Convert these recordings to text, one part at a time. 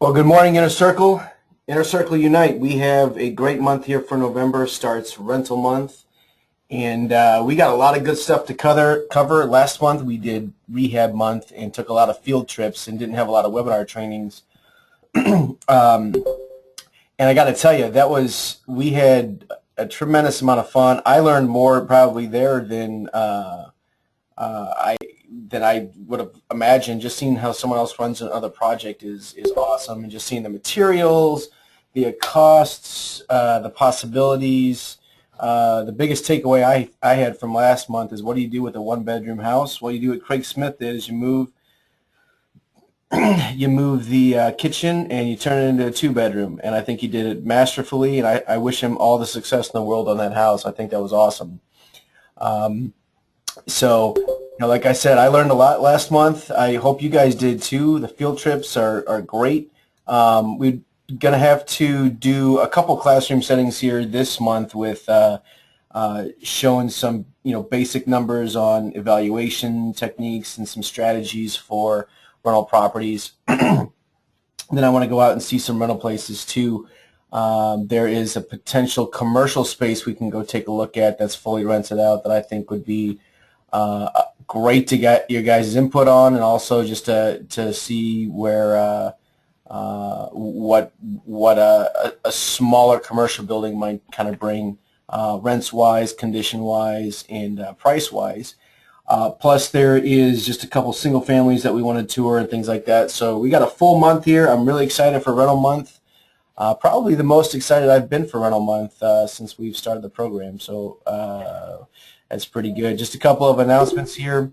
Well, good morning, Inner Circle. Inner Circle Unite. We have a great month here for November. Starts rental month, and we got a lot of good stuff to cover. Last month we did rehab month and took a lot of field trips and didn't have a lot of webinar trainings. And I got to tell you, we had a tremendous amount of fun. I learned more probably there than I would have imagined. Just seeing how someone else runs another project is awesome, and just seeing the materials, the costs, the possibilities. The biggest takeaway I had from last month is, what do you do with a one-bedroom house? What you do at Craig Smith is you move the kitchen and you turn it into a two-bedroom, and I think he did it masterfully, and I wish him all the success in the world on that house. I think that was awesome. So, like I said, I learned a lot last month. I hope you guys did too. The field trips are great. We're going to have to do a couple classroom settings here this month with showing some basic numbers on evaluation techniques and some strategies for rental properties. Then I want to go out and see some rental places too. There is a potential commercial space we can go take a look at that's fully rented out that I think would be great to get your guys' input on, and also just to see where what a smaller commercial building might kind of bring rents wise, condition wise, and price wise. Plus, there is just a couple single families that we want to tour and things like that. So we got a full month here. I'm really excited for rental month. Probably the most excited I've been for rental month since we've started the program. So that's pretty good. Just a couple of announcements here.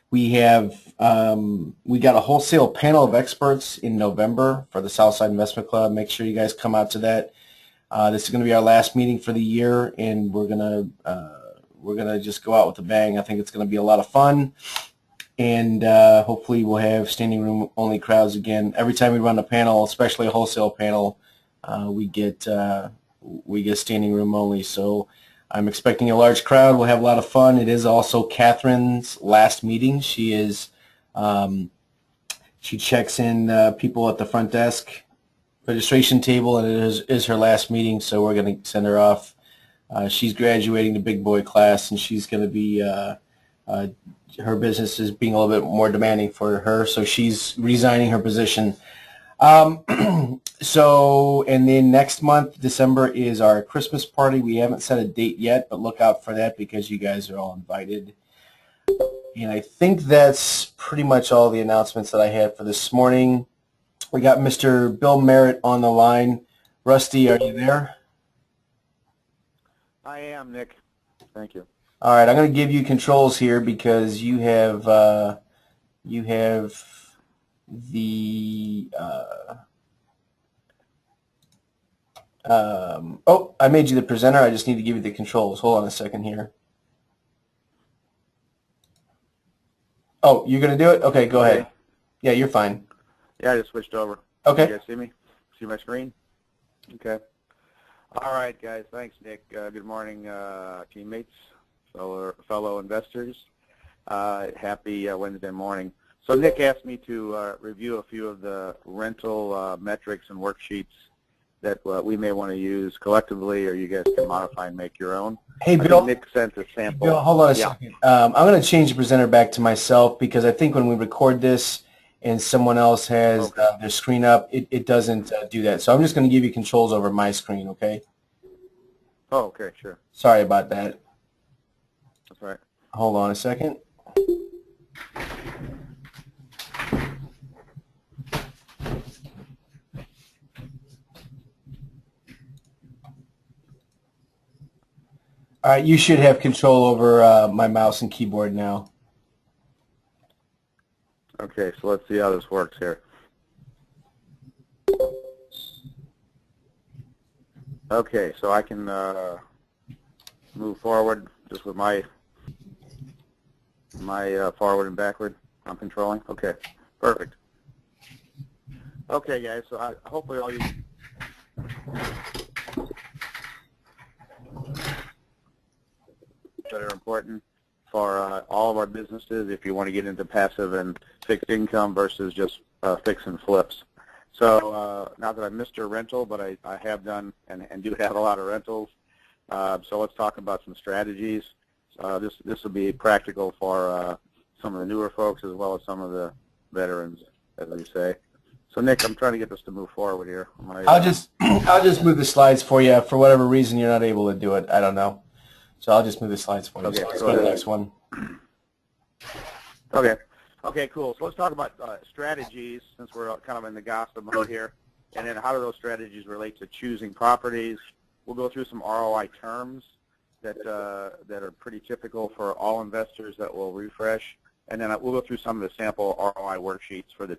We got a wholesale panel of experts in November for the Southside Investment Club. Make sure you guys come out to that. This is going to be our last meeting for the year, and we're gonna just go out with a bang. I think it's going to be a lot of fun, and hopefully we'll have standing room only crowds again. Every time we run a panel, especially a wholesale panel, we get standing room only. So I'm expecting a large crowd. We'll have a lot of fun. It is also Catherine's last meeting. She checks in people at the front desk registration table, and it is her last meeting, so we're going to send her off. She's graduating the big boy class, and she's going to be her business is being a little bit more demanding for her, so she's resigning her position. So, and then next month, December, is our Christmas party. We haven't set a date yet, but look out for that because you guys are all invited. And I think that's pretty much all the announcements that I had for this morning. We got Mr. Bill Merritt on the line. Rusty, are you there? I am, Nick. Thank you. All right, I'm going to give you controls here because you have the oh, I made you the presenter. I just need to give you the controls. Hold on a second here. Oh, you're going to do it? Okay, go ahead. Yeah, you're fine. Yeah, I just switched over. Okay. You guys see me? See my screen? Okay. All right, guys. Thanks, Nick. Good morning, teammates, fellow investors. Happy Wednesday morning. So Nick asked me to review a few of the rental metrics and worksheets that we may want to use collectively, or you guys can modify and make your own. Hey, Bill. Nick sent a sample. Bill, hold on a second. I'm going to change the presenter back to myself because I think when we record this and someone else has their screen up, it doesn't do that. So I'm just going to give you controls over my screen, okay? Oh, okay, sure. Sorry about that. That's right. Hold on a second. All right, you should have control over my mouse and keyboard now. Okay, so let's see how this works here. Okay, so I can move forward just with my forward and backward. I'm controlling. Okay, perfect. Okay, guys. So hopefully all you that are important for all of our businesses if you want to get into passive and fixed income versus just fix and flips. So not that I'm Mr. Rental, but I have done and do have a lot of rentals. So let's talk about some strategies. This will be practical for some of the newer folks as well as some of the veterans, as we say. So Nick, I'm trying to get this to move forward here. I'll just move the slides for you. For whatever reason, you're not able to do it. I don't know. So I'll just move the slides for you. Okay, So let's go to the next one. Okay. Okay, cool. So let's talk about strategies, since we're kind of in the gossip mode here, and then how do those strategies relate to choosing properties. We'll go through some ROI terms that are pretty typical for all investors that we'll refresh, and then we'll go through some of the sample ROI worksheets for the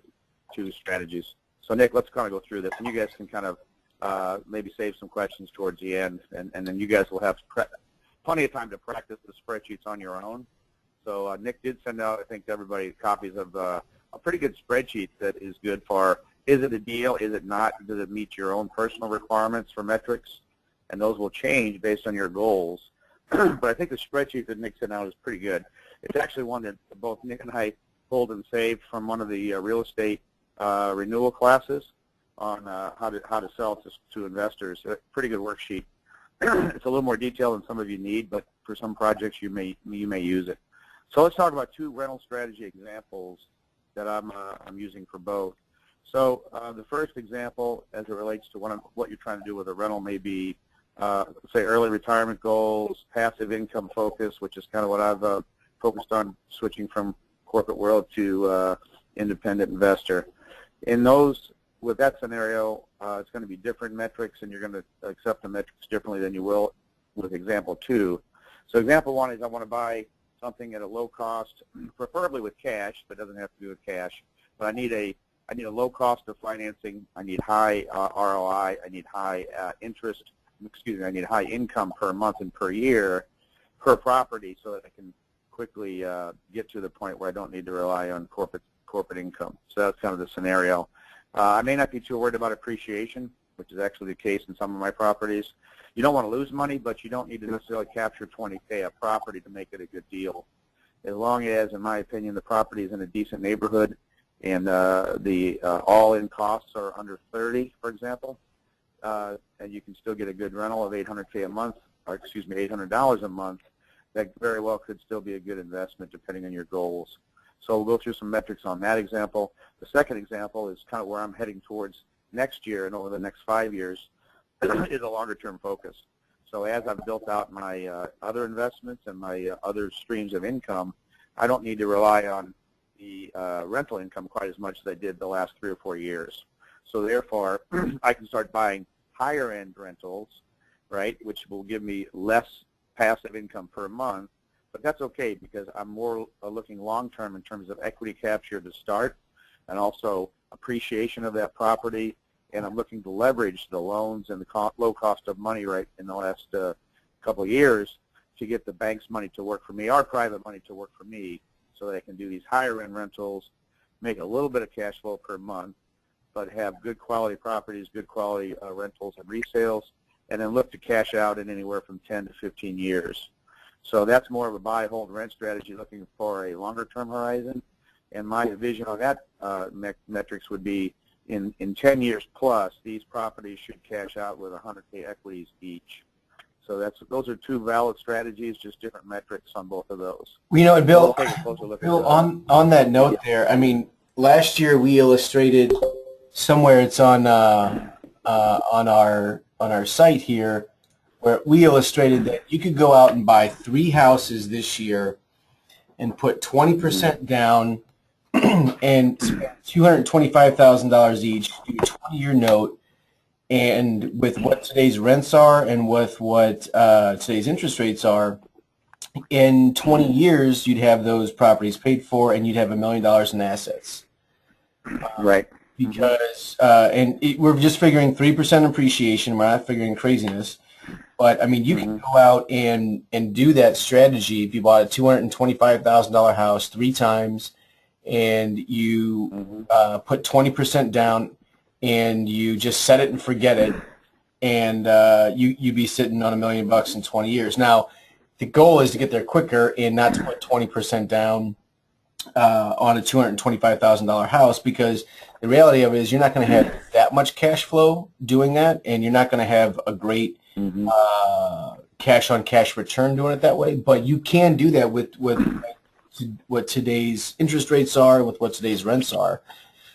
two strategies. So Nick, let's kind of go through this, and you guys can kind of maybe save some questions towards the end, and then you guys will have plenty of time to practice the spreadsheets on your own. So Nick did send out, I think, to everybody copies of a pretty good spreadsheet that is good for, is it a deal, is it not, does it meet your own personal requirements for metrics, and those will change based on your goals. But I think the spreadsheet that Nick sent out is pretty good. It's actually one that both Nick and I pulled and saved from one of the real estate renewal classes on how to sell to investors. A pretty good worksheet. It's a little more detailed than some of you need, but for some projects you may use it. So let's talk about two rental strategy examples that I'm using for both. So the first example, as it relates to what you're trying to do with a rental, may be, say, early retirement goals, passive income focus, which is kind of what I've focused on, switching from corporate world to independent investor. With that scenario, it's going to be different metrics, and you're going to accept the metrics differently than you will with example 2. So example 1 is I want to buy something at a low cost, preferably with cash, but it doesn't have to be with cash. But I need a low cost of financing. I need high ROI. I need high I need high income per month and per year per property, so that I can quickly get to the point where I don't need to rely on corporate income. So that's kind of the scenario. I may not be too worried about appreciation, which is actually the case in some of my properties. You don't want to lose money, but you don't need to necessarily capture $20K a property to make it a good deal. As long as, in my opinion, the property is in a decent neighborhood and the all-in costs are under 30, for example, and you can still get a good rental of $800K a month, or excuse me, $800 a month, that very well could still be a good investment depending on your goals. So we'll go through some metrics on that example. The second example is kind of where I'm heading towards next year and over the next 5 years is a longer-term focus. So as I've built out my other investments and my other streams of income, I don't need to rely on the rental income quite as much as I did the last 3 or 4 years. So therefore, I can start buying higher-end rentals, right, which will give me less passive income per month. But that's okay because I'm more looking long-term in terms of equity capture to start and also appreciation of that property. And I'm looking to leverage the loans and the low cost of money right in the last couple of years to get the bank's money to work for me, or private money to work for me, so that I can do these higher-end rentals, make a little bit of cash flow per month, but have good quality properties, good quality rentals and resales, and then look to cash out in anywhere from 10 to 15 years. So that's more of a buy, hold, rent strategy, looking for a longer-term horizon. And my vision on that metrics would be in 10 years plus, these properties should cash out with 100K equities each. So those are two valid strategies, just different metrics on both of those. You know, Bill, So we'll take a closer look Bill, at on that note there, I mean, last year we illustrated somewhere, it's on our site here, where we illustrated that you could go out and buy 3 houses this year and put 20% down and spend $225,000 each, do a 20-year note, and with what today's rents are and with what today's interest rates are, in 20 years you'd have those properties paid for and you'd have $1 million in assets. Right. Because we're just figuring 3% appreciation. We're not figuring craziness. But, I mean, you can go out and do that strategy if you bought a $225,000 house 3 times and you put 20% down and you just set it and forget it, and you'd be sitting on $1 million in 20 years. Now, the goal is to get there quicker and not to put 20% down on a $225,000 house, because the reality of it is you're not going to have that much cash flow doing that, and you're not going to have a great Mm-hmm. cash on cash return doing it that way. But you can do that with what today's interest rates are, with what today's rents are.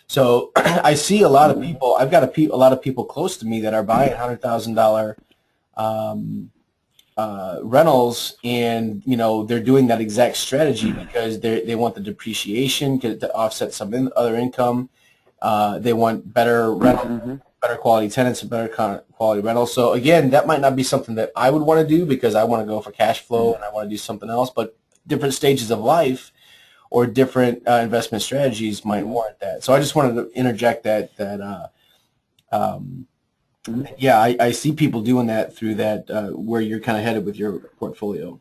So I see a lot of people. I've got a lot of people close to me that are buying $100,000 rentals, and they're doing that exact strategy because they want the depreciation to offset some other income. They want better rental, better quality tenants, and better quality rentals. So again, that might not be something that I would want to do, because I want to go for cash flow and I want to do something else. But different stages of life or different investment strategies might warrant that. So I just wanted to interject yeah, I see people doing that through that where you're kind of headed with your portfolio.